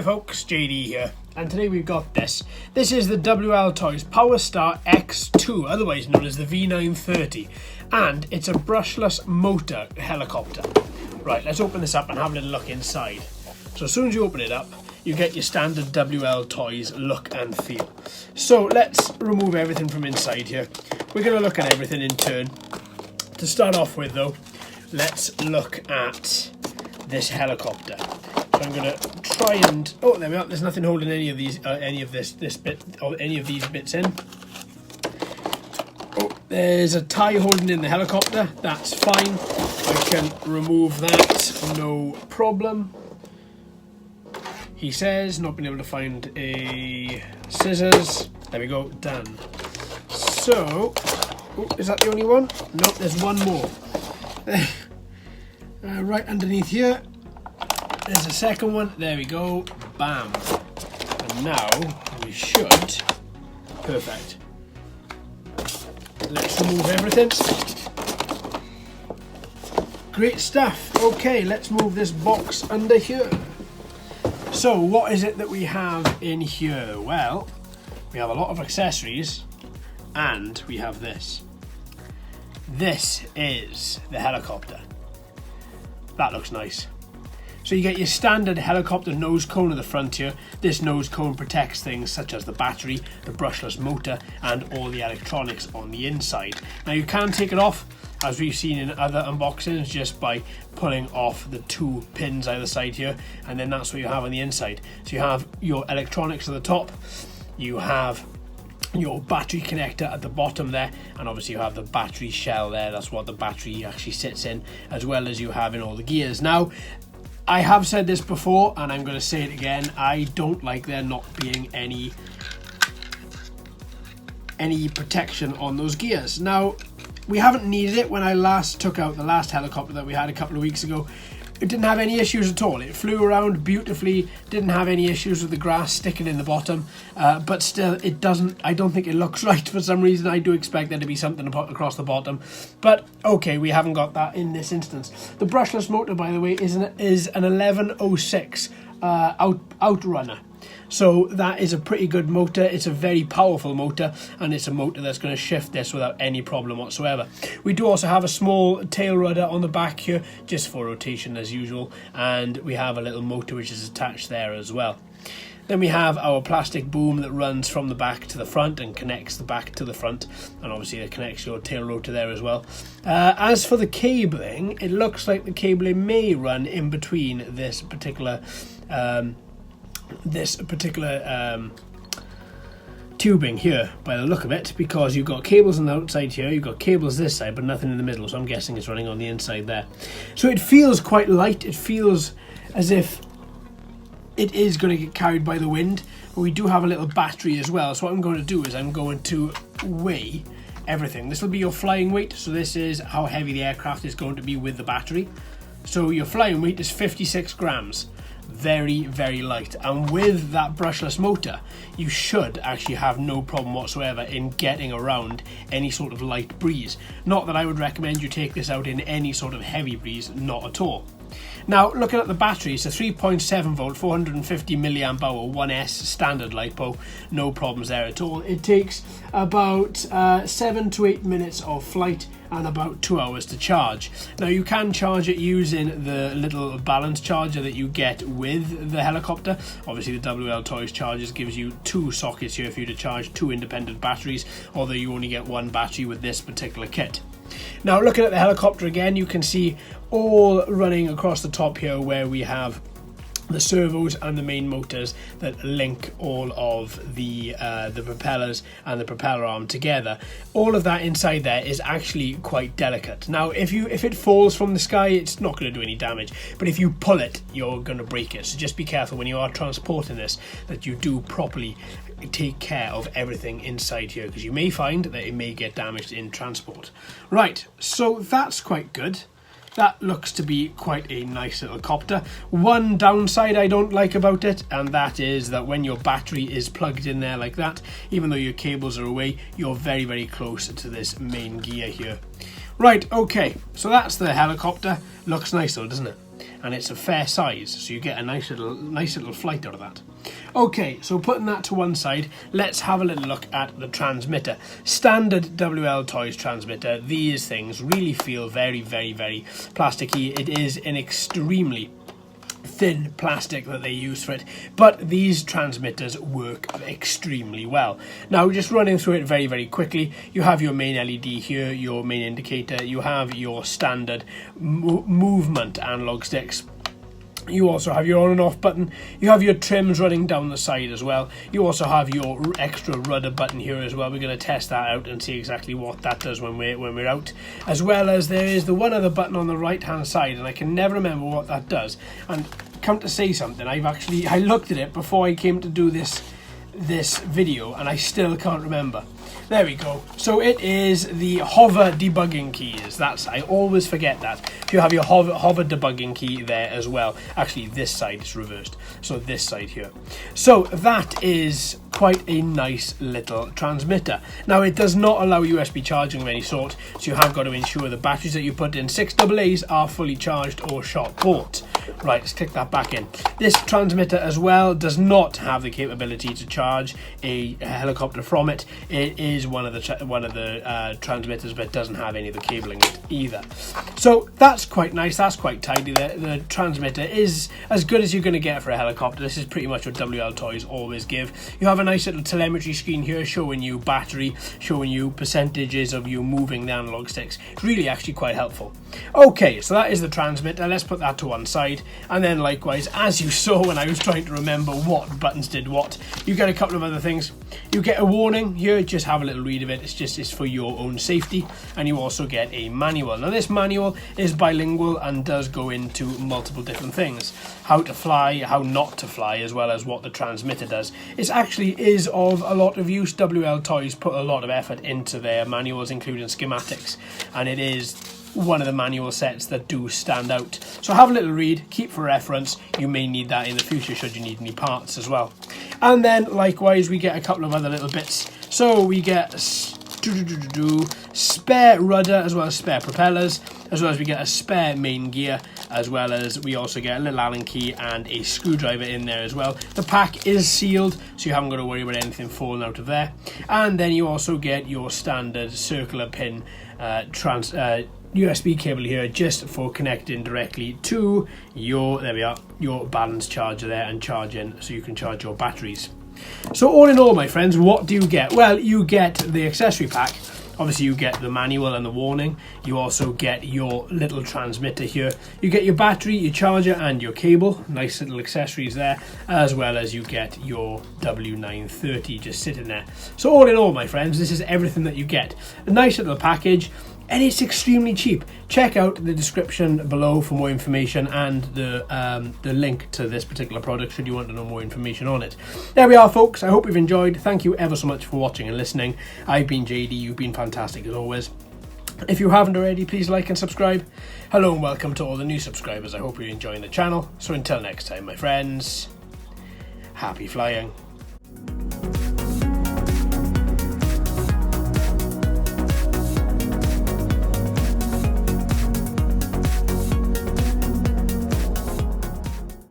Hiya folks, JD here, and today we've got this. This is the WLToys PowerStar X2, otherwise known as the V930, and it's a brushless motor helicopter. Right, let's open this up and have a little look inside. So as soon as you open it up, you get your standard WLToys look and feel. So let's remove everything from inside here. We're going to look at everything in turn. To start off with though, let's look at this helicopter. So I'm going to try and, oh there we are, there's nothing holding any of these, any of these bits in. Oh, there's a tie holding in the helicopter, that's fine. I can remove that, no problem. He says, not been able to find a scissors. There we go, done. So, oh, is that the only one? Nope, there's one more. Right underneath here, there's a second one. There we go, bam. And now we should, perfect. Let's remove everything. Great stuff. Okay, let's move this box under here. So what is it that we have in here? Well, we have a lot of accessories and we have this. This is the helicopter. That looks nice. So you get your standard helicopter nose cone at the front here. This nose cone protects things such as the battery, the brushless motor, and all the electronics on the inside. Now you can take it off, as we've seen in other unboxings, just by pulling off the two pins either side here, and then that's what you have on the inside. So you have your electronics at the top, you have your battery connector at the bottom there, and obviously you have the battery shell there. That's what the battery actually sits in, as well as you have in all the gears. Now, I have said this before, and I'm going to say it again, I don't like there not being any protection on those gears. Now, we haven't needed it. When I last took out the last helicopter that we had a couple of weeks ago, it didn't have any issues at all. It flew around beautifully, didn't have any issues with the grass sticking in the bottom, but still it doesn't, I don't think it looks right for some reason. I do expect there to be something across the bottom, but okay, we haven't got that in this instance. The brushless motor, by the way, is an 1106 Outrunner. So that is a pretty good motor. It's a very powerful motor, and it's a motor that's going to shift this without any problem whatsoever. We do also have a small tail rudder on the back here, just for rotation as usual, and we have a little motor which is attached there as well. Then we have our plastic boom that runs from the back to the front and connects the back to the front, and obviously it connects your tail rotor there as well. As for the cabling, it looks like the cabling may run in between this particular tubing here, by the look of it, because you've got cables on the outside here, you've got cables this side, but nothing in the middle, so I'm guessing it's running on the inside there. So it feels quite light. It feels as if it is going to get carried by the wind, but we do have a little battery as well. So what I'm going to do is I'm going to weigh everything. This will be your flying weight, so this is how heavy the aircraft is going to be with the battery. So your flying weight is 56 grams. Very, very light, and with that brushless motor you should actually have no problem whatsoever in getting around any sort of light breeze. Not that I would recommend you take this out in any sort of heavy breeze, not at all. Now, looking at the battery, it's a 3.7 volt 450 milliamp hour 1S standard LiPo. No problems there at all. It takes about 7 to 8 minutes of flight and about 2 hours to charge. Now, you can charge it using the little balance charger that you get with the helicopter. Obviously the WLToys chargers gives you two sockets here for you to charge two independent batteries, although you only get one battery with this particular kit. Now, looking at the helicopter again, you can see all running across the top here where we have the servos and the main motors that link all of the propellers and the propeller arm together. All of that inside there is actually quite delicate. Now, if it falls from the sky, it's not going to do any damage, but if you pull it, you're going to break it. So just be careful when you are transporting this that you do properly take care of everything inside here, because you may find that it may get damaged in transport. Right, so that's quite good. That looks to be quite a nice little copter. One downside I don't like about it, and that is that when your battery is plugged in there like that, even though your cables are away, you're very, very close to this main gear here. Right, okay, so that's the helicopter. Looks nice though, doesn't it? and it's a fair size, so you get a nice little flight out of that. Okay, so putting that to one side, let's have a little look at the transmitter. Standard WLToys transmitter, these things really feel very, very, very plasticky. It is an extremely thin plastic that they use for it, but these transmitters work extremely well. Now, just running through it very, very quickly, you have your main LED here, your main indicator, you have your standard movement analog sticks. You also have your on and off button. You have your trims running down the side as well. You also have your extra rudder button here as well. We're going to test that out and see exactly what that does when we're out. As well as there is the one other button on the right hand side, and I can never remember what that does. And come to say something, I looked at it before I came to do this video, and I still can't remember. There we go. So it is the hover debugging keys. I always forget that. You have your hover debugging key there as well. Actually, this side is reversed. So this side here. So that is quite a nice little transmitter. Now, it does not allow USB charging of any sort, so you have got to ensure the batteries that you put in 6AA's are fully charged or shop bought. Right, let's click that back in. This transmitter as well does not have the capability to charge a helicopter from it. It is one of the transmitters, but doesn't have any of the cabling in it either. So that's quite nice. That's quite tidy. The transmitter is as good as you're going to get for a helicopter. This is pretty much what WLToys always give. You have a nice little telemetry screen here showing you battery, showing you percentages of you moving the analog sticks. It's really actually quite helpful. Okay, so that is the transmitter. Let's put that to one side. And then likewise, as you saw when I was trying to remember what buttons did what, you get a couple of other things. You get a warning here, just have a little read of it. It's for your own safety. And you also get a manual. Now, this manual is bilingual and does go into multiple different things. How to fly, how not to fly, as well as what the transmitter does. It actually is of a lot of use. WLToys put a lot of effort into their manuals, including schematics. And it is one of the manual sets that do stand out. So have a little read, keep for reference. You may need that in the future should you need any parts as well. And then likewise we get a couple of other little bits. So we get spare rudder as well as spare propellers, as well as we get a spare main gear, as well as we also get a little Allen key and a screwdriver in there as well. The pack is sealed, so you haven't got to worry about anything falling out of there. And then you also get your standard circular pin USB cable here, just for connecting directly to your, there we are, your balance charger there, and charging so you can charge your batteries. So all in all, my friends, what do you get? Well, you get the accessory pack. Obviously you get the manual and the warning. You also get your little transmitter here. You get your battery, your charger and your cable. Nice little accessories there. As well as you get your W930 just sitting there. So all in all, my friends, this is everything that you get. A nice little package. And it's extremely cheap. Check out the description below for more information and the link to this particular product should you want to know more information on it. There we are, folks. I hope you've enjoyed. Thank you ever so much for watching and listening. I've been JD. You've been fantastic as always. If you haven't already, please like and subscribe. Hello and welcome to all the new subscribers. I hope you're enjoying the channel. So until next time, my friends, happy flying.